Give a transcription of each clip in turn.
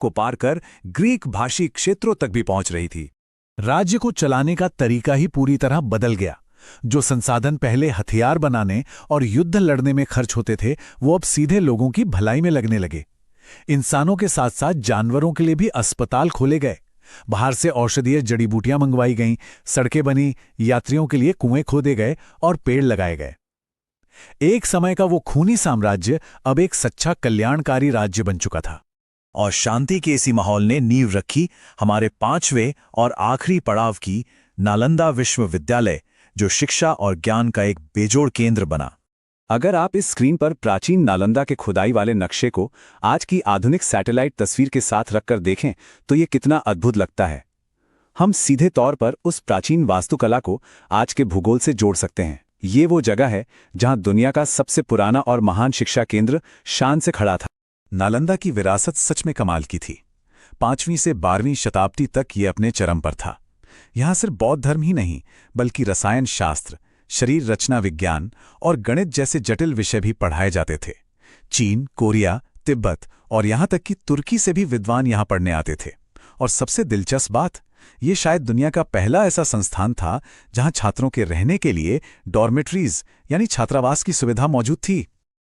को पार कर ग्रीक भाषी क्षेत्रों तक भी पहुंच रही थी। राज्य को चलाने का तरीका ही पूरी तरह बदल गया। जो संसाधन पहले हथियार बनाने और युद्ध लड़ने में खर्च होते थे, वो अब सीधे लोगों की भलाई में लगने लगे। इंसानों के साथ साथ जानवरों के लिए भी अस्पताल खोले गए, बाहर से औषधीय जड़ी बूटियां मंगवाई गईं, सड़कें बनी, यात्रियों के लिए कुएं खोदे गए और पेड़ लगाए गए। एक समय का वो खूनी साम्राज्य अब एक सच्चा कल्याणकारी राज्य बन चुका था। और शांति के इसी माहौल ने नींव रखी हमारे 5वें और आखिरी पड़ाव की, नालंदा विश्वविद्यालय, जो शिक्षा और ज्ञान का एक बेजोड़ केंद्र बना। अगर आप इस स्क्रीन पर प्राचीन नालंदा के खुदाई वाले नक्शे को आज की आधुनिक सैटेलाइट तस्वीर के साथ रखकर देखें तो ये कितना अद्भुत लगता है। हम सीधे तौर पर उस प्राचीन वास्तुकला को आज के भूगोल से जोड़ सकते हैं। ये वो जगह है जहां दुनिया का सबसे पुराना और महान शिक्षा केंद्र शान से खड़ा था। नालंदा की विरासत सच में कमाल की थी। 5वीं से 12वीं शताब्दी तक ये अपने चरम पर था। यहां सिर्फ बौद्ध धर्म ही नहीं, बल्कि रसायन शास्त्र, शरीर रचना विज्ञान और गणित जैसे जटिल विषय भी पढ़ाए जाते थे। चीन, कोरिया, तिब्बत और यहां तक कि तुर्की से भी विद्वान यहां पढ़ने आते थे। और सबसे दिलचस्प बात, ये शायद दुनिया का पहला ऐसा संस्थान था जहां छात्रों के रहने के लिए डॉर्मेट्रीज यानी छात्रावास की सुविधा मौजूद थी।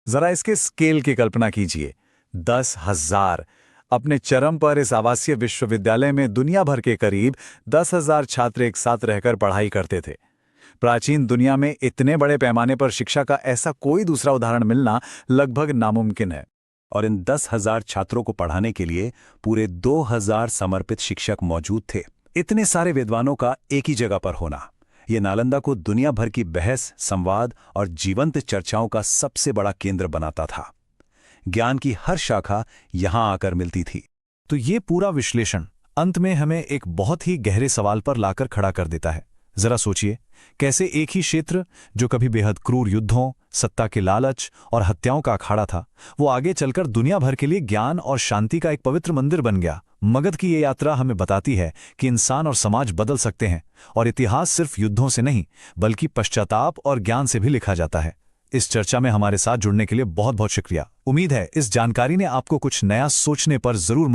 जरा इसके स्केल की कल्पना कीजिए। 10,000। अपने चरम पर इस आवासीय विश्वविद्यालय में दुनिया भर के करीब 10,000 छात्र एक साथ रहकर पढ़ाई करते थे। प्राचीन दुनिया में इतने बड़े पैमाने पर शिक्षा का ऐसा कोई दूसरा उदाहरण मिलना लगभग नामुमकिन है। और इन 10,000 छात्रों को पढ़ाने के लिए पूरे 2,000 समर्पित शिक्षक मौजूद थे। इतने सारे विद्वानों का एक ही जगह पर होना, ये नालंदा को दुनिया भर की बहस, संवाद और जीवंत चर्चाओं का सबसे बड़ा केंद्र बनाता था। ज्ञान की हर शाखा यहां आकर मिलती थी। तो ये पूरा विश्लेषण अंत में हमें एक बहुत ही गहरे सवाल पर लाकर खड़ा कर देता है। जरा सोचिए, कैसे एक ही क्षेत्र जो कभी बेहद क्रूर युद्धों, सत्ता के लालच और हत्याओं का अखाड़ा था, वो आगे चलकर दुनिया भर के लिए ज्ञान और शांति का एक पवित्र मंदिर बन गया। मगध की ये यात्रा हमें बताती है कि इंसान और समाज बदल सकते हैं, और इतिहास सिर्फ युद्धों से नहीं बल्कि पश्चाताप और ज्ञान से भी लिखा जाता है। इस चर्चा में हमारे साथ जुड़ने के लिए बहुत बहुत शुक्रिया। उम्मीद है इस जानकारी ने आपको कुछ नया सोचने पर जरूर